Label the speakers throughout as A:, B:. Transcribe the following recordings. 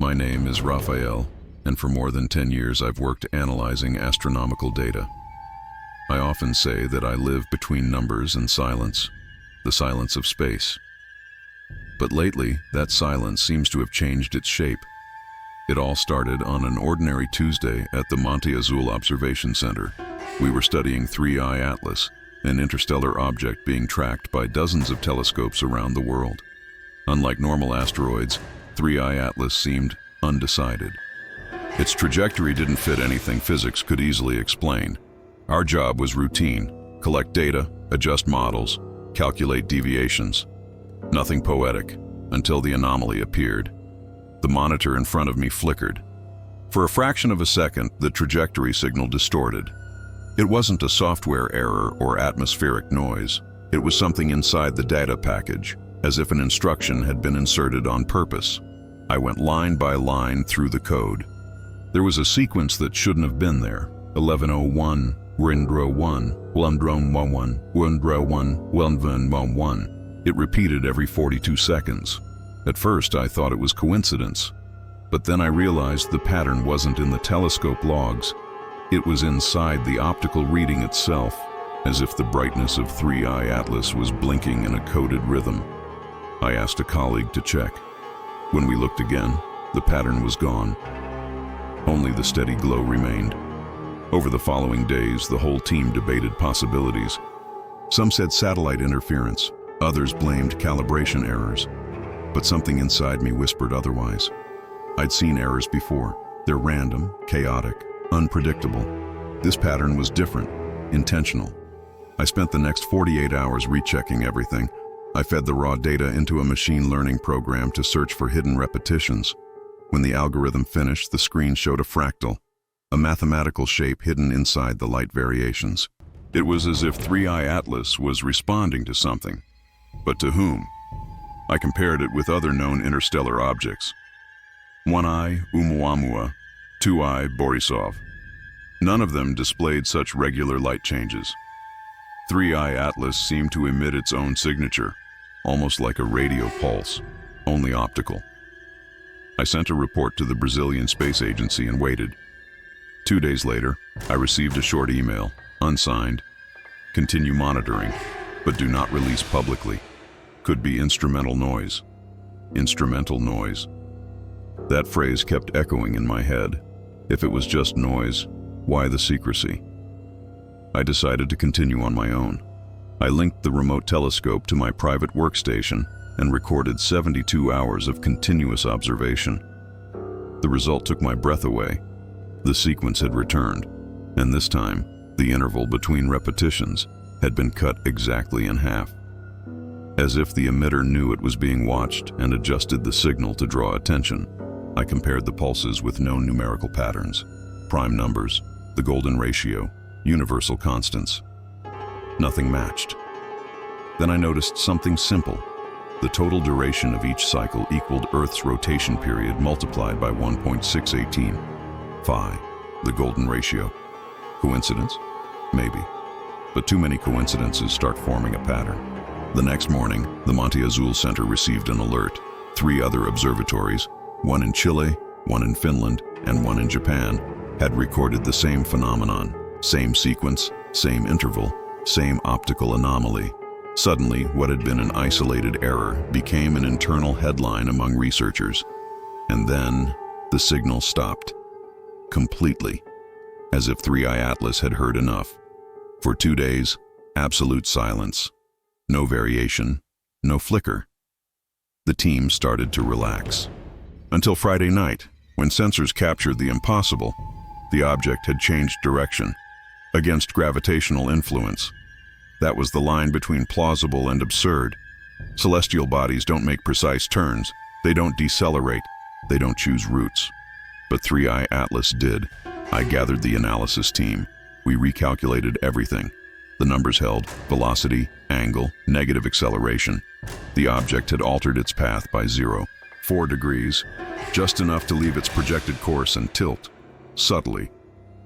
A: My name is Raphael, and for more than 10 years I've worked analyzing astronomical data. I often say that I live between numbers and silence, the silence of space. But lately, that silence seems to have changed its shape. It all started on an ordinary Tuesday at the Monte Azul Observation Center. We were studying 3I Atlas, an interstellar object being tracked by dozens of telescopes around the world. Unlike normal asteroids, 3I Atlas seemed undecided. Its trajectory didn't fit anything physics could easily explain. Our job was routine: collect data, adjust models, calculate deviations. Nothing poetic, until the anomaly appeared. The monitor in front of me flickered. For a fraction of a second, the trajectory signal distorted. It wasn't a software error or atmospheric noise. It was something inside the data package, as if an instruction had been inserted on purpose. I went line by line through the code. There was a sequence that shouldn't have been there. 1101, Windrow 1, Wundron 11, Wundrow 1, Wundron 1. It repeated every 42 seconds. At first, I thought it was coincidence. But then I realized the pattern wasn't in the telescope logs. It was inside the optical reading itself, as if the brightness of 3I Atlas was blinking in a coded rhythm. I asked a colleague to check. When we looked again, the pattern was gone. Only the steady glow remained. Over the following days, the whole team debated possibilities. Some said satellite interference, others blamed calibration errors. But something inside me whispered otherwise. I'd seen errors before. They're random, chaotic, unpredictable. This pattern was different, intentional. I spent the next 48 hours rechecking everything. I fed the raw data into a machine learning program to search for hidden repetitions. When the algorithm finished, the screen showed a fractal, a mathematical shape hidden inside the light variations. It was as if 3I Atlas was responding to something. But to whom? I compared it with other known interstellar objects. 1I Oumuamua, 2I Borisov. None of them displayed such regular light changes. 3I Atlas seemed to emit its own signature, almost like a radio pulse, only optical. I sent a report to the Brazilian Space Agency and waited. 2 days later, I received a short email, unsigned. Continue monitoring, but do not release publicly. Could be instrumental noise. Instrumental noise. That phrase kept echoing in my head. If it was just noise, why the secrecy? I decided to continue on my own. I linked the remote telescope to my private workstation and recorded 72 hours of continuous observation. The result took my breath away. The sequence had returned, and this time, the interval between repetitions had been cut exactly in half. As if the emitter knew it was being watched and adjusted the signal to draw attention, I compared the pulses with known numerical patterns, prime numbers, the golden ratio, universal constants. Nothing matched. Then I noticed something simple. The total duration of each cycle equaled Earth's rotation period multiplied by 1.618. Phi, the golden ratio. Coincidence? Maybe. But too many coincidences start forming a pattern. The next morning, the Monte Azul Center received an alert. 3 other observatories, one in Chile, one in Finland, and one in Japan, had recorded the same phenomenon. Same sequence, same interval, same optical anomaly. Suddenly, what had been an isolated error became an internal headline among researchers. And then, the signal stopped. Completely. As if 3I Atlas had heard enough. For 2 days, absolute silence. No variation, no flicker. The team started to relax. Until Friday night, when sensors captured the impossible. The object had changed direction, against gravitational influence. That was the line between plausible and absurd. Celestial bodies don't make precise turns. They don't decelerate. They don't choose routes. But 3I Atlas did. I gathered the analysis team. We recalculated everything. The numbers held: velocity, angle, negative acceleration. The object had altered its path by 0.4 degrees, just enough to leave its projected course and tilt, subtly,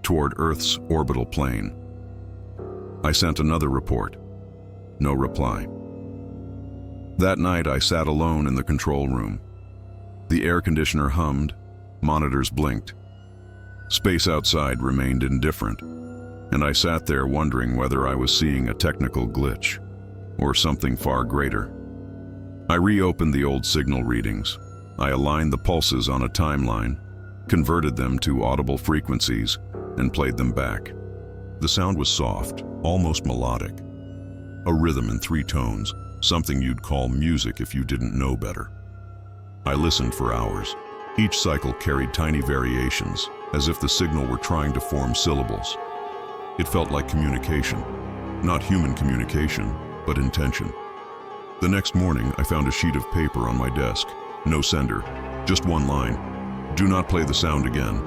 A: toward Earth's orbital plane. I sent another report. No reply. That night I sat alone in the control room. The air conditioner hummed, monitors blinked. Space outside remained indifferent, and I sat there wondering whether I was seeing a technical glitch or something far greater. I reopened the old signal readings. I aligned the pulses on a timeline, converted them to audible frequencies, and played them back. The sound was soft, almost melodic. A rhythm in 3 tones, something you'd call music if you didn't know better. I listened for hours. Each cycle carried tiny variations, as if the signal were trying to form syllables. It felt like communication. Not human communication, but intention. The next morning, I found a sheet of paper on my desk. No sender, just one line. Do not play the sound again.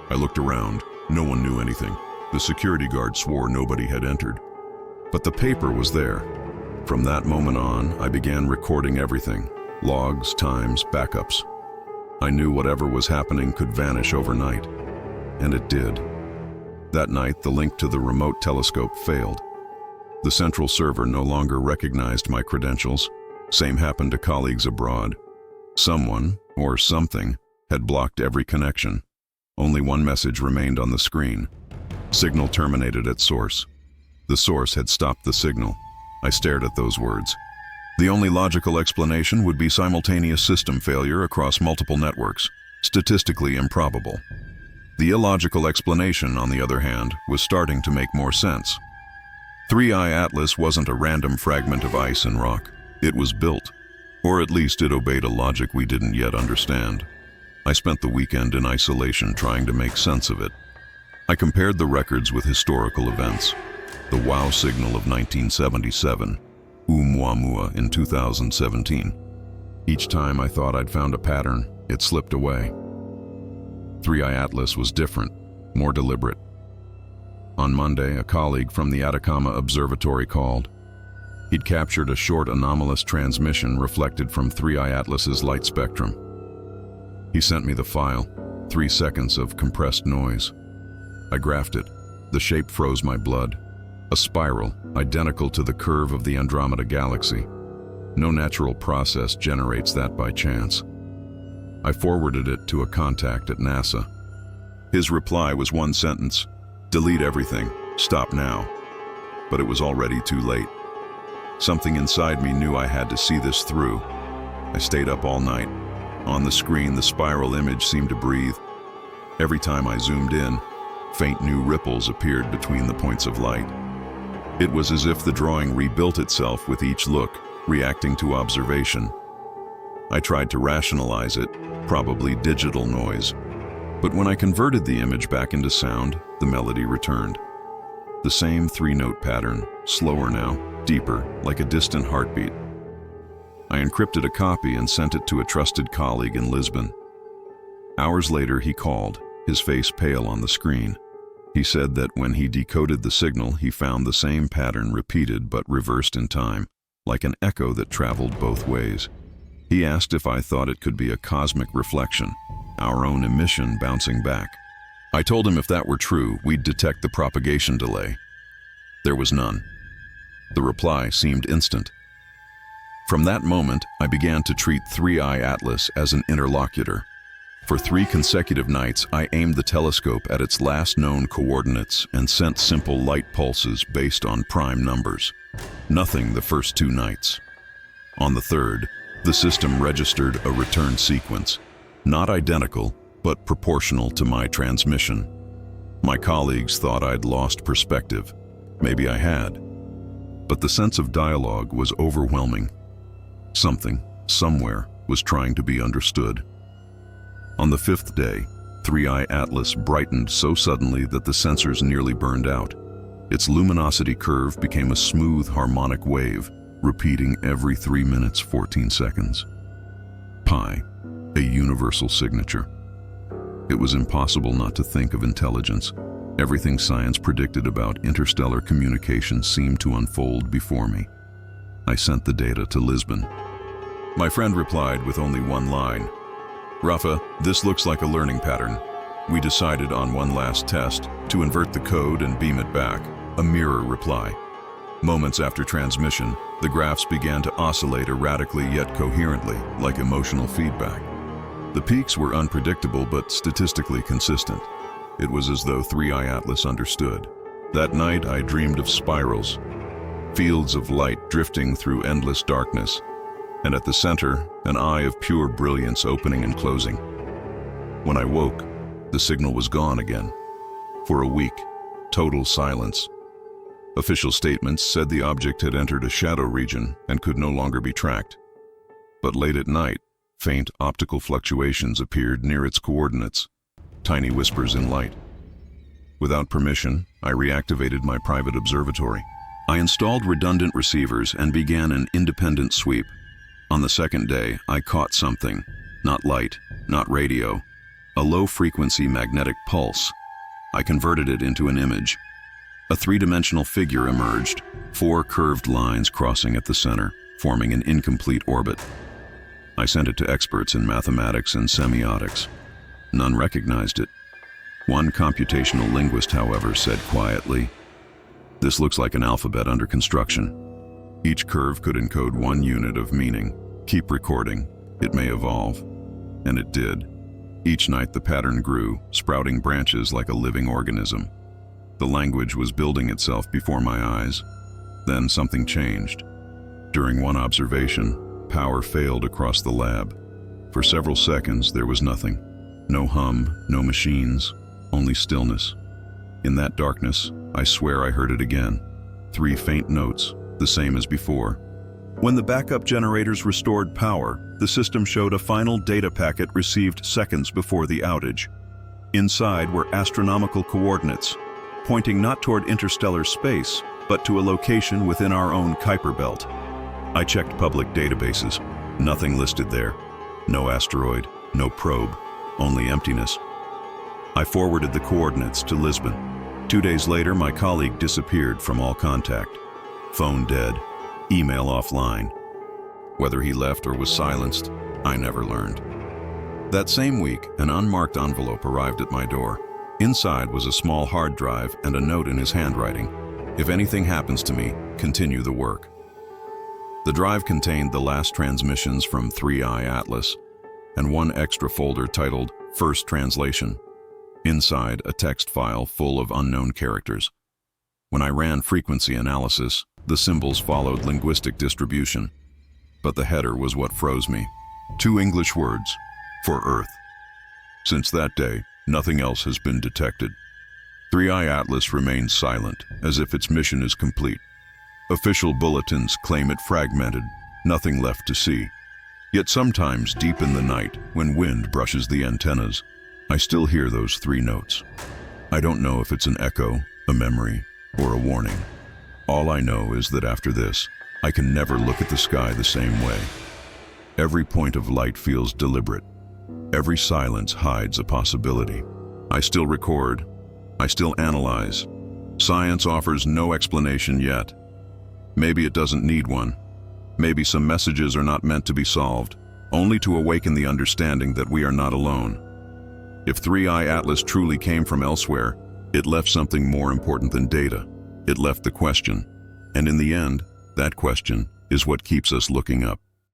A: I looked around. No one knew anything. The security guard swore nobody had entered. But the paper was there. From that moment on, I began recording everything. Logs, times, backups. I knew whatever was happening could vanish overnight. And it did. That night, the link to the remote telescope failed. The central server no longer recognized my credentials. Same happened to colleagues abroad. Someone, or something, had blocked every connection. Only one message remained on the screen. Signal terminated at source. The source had stopped the signal. I stared at those words. The only logical explanation would be simultaneous system failure across multiple networks, statistically improbable. The illogical explanation, on the other hand, was starting to make more sense. 3i Atlas wasn't a random fragment of ice and rock. It was built, or at least it obeyed a logic we didn't yet understand. I spent the weekend in isolation trying to make sense of it. I compared the records with historical events. The WOW signal of 1977, Oumuamua in 2017. Each time I thought I'd found a pattern, it slipped away. 3i Atlas was different, more deliberate. On Monday, a colleague from the Atacama Observatory called. He'd captured a short anomalous transmission reflected from 3i Atlas's light spectrum. He sent me the file, 3 seconds of compressed noise. I graphed it. The shape froze my blood. A spiral, identical to the curve of the Andromeda Galaxy. No natural process generates that by chance. I forwarded it to a contact at NASA. His reply was one sentence: delete everything, stop now. But it was already too late. Something inside me knew I had to see this through. I stayed up all night. On the screen, the spiral image seemed to breathe. Every time I zoomed in, faint new ripples appeared between the points of light. It was as if the drawing rebuilt itself with each look, reacting to observation. I tried to rationalize it, probably digital noise. But when I converted the image back into sound, the melody returned. The same 3-note pattern, slower now, deeper, like a distant heartbeat. I encrypted a copy and sent it to a trusted colleague in Lisbon. Hours later, he called, his face pale on the screen. He said that when he decoded the signal, he found the same pattern repeated but reversed in time, like an echo that traveled both ways. He asked if I thought it could be a cosmic reflection, our own emission bouncing back. I told him if that were true, we'd detect the propagation delay. There was none. The reply seemed instant. From that moment, I began to treat 3i Atlas as an interlocutor. For 3 consecutive nights, I aimed the telescope at its last known coordinates and sent simple light pulses based on prime numbers. Nothing the first 2 nights. On the third, the system registered a return sequence, not identical, but proportional to my transmission. My colleagues thought I'd lost perspective. Maybe I had. But the sense of dialogue was overwhelming. Something, somewhere, was trying to be understood. On the 5th day, 3i Atlas brightened so suddenly that the sensors nearly burned out. Its luminosity curve became a smooth harmonic wave, repeating every 3 minutes 14 seconds. Pi, a universal signature. It was impossible not to think of intelligence. Everything science predicted about interstellar communication seemed to unfold before me. I sent the data to Lisbon. My friend replied with only one line: "Rafa, this looks like a learning pattern. We decided on one last test to invert the code and beam it back." A mirror reply. Moments after transmission, the graphs began to oscillate erratically yet coherently, like emotional feedback. The peaks were unpredictable but statistically consistent. It was as though 3i Atlas understood. That night I dreamed of spirals, fields of light drifting through endless darkness, and at the center, an eye of pure brilliance opening and closing. When I woke, the signal was gone again. For a week, total silence. Official statements said the object had entered a shadow region and could no longer be tracked. But late at night, faint optical fluctuations appeared near its coordinates, tiny whispers in light. Without permission, I reactivated my private observatory. I installed redundant receivers and began an independent sweep. On the second day, I caught something. Not light, not radio. A low-frequency magnetic pulse. I converted it into an image. A three-dimensional figure emerged, 4 curved lines crossing at the center, forming an incomplete orbit. I sent it to experts in mathematics and semiotics. None recognized it. One computational linguist, however, said quietly, "This looks like an alphabet under construction." Each curve could encode 1 unit of meaning. Keep recording. It may evolve. And it did. Each night the pattern grew, sprouting branches like a living organism. The language was building itself before my eyes. Then something changed. During one observation, power failed across the lab. For several seconds there was nothing. No hum, no machines, only stillness. In that darkness, I swear I heard it again. 3 faint notes, the same as before. When the backup generators restored power, the system showed a final data packet received seconds before the outage. Inside were astronomical coordinates, pointing not toward interstellar space, but to a location within our own Kuiper belt. I checked public databases. Nothing listed there. No asteroid, no probe, only emptiness. I forwarded the coordinates to Lisbon. 2 days later, my colleague disappeared from all contact. Phone dead, email offline. Whether he left or was silenced, I never learned. That same week, an unmarked envelope arrived at my door. Inside was a small hard drive and a note in his handwriting. "If anything happens to me, continue the work." The drive contained the last transmissions from 3i Atlas and one extra folder titled First Translation. Inside, a text file full of unknown characters. When I ran frequency analysis, the symbols followed linguistic distribution. But the header was what froze me. 2 English words, for Earth. Since that day, nothing else has been detected. 3i Atlas remains silent, as if its mission is complete. Official bulletins claim it fragmented, nothing left to see. Yet sometimes deep in the night, when wind brushes the antennas, I still hear those 3 notes. I don't know if it's an echo, a memory, or a warning. All I know is that after this, I can never look at the sky the same way. Every point of light feels deliberate. Every silence hides a possibility. I still record. I still analyze. Science offers no explanation yet. Maybe it doesn't need one. Maybe some messages are not meant to be solved, only to awaken the understanding that we are not alone. If 3i Atlas truly came from elsewhere, it left something more important than data. It left the question. And in the end, that question is what keeps us looking up.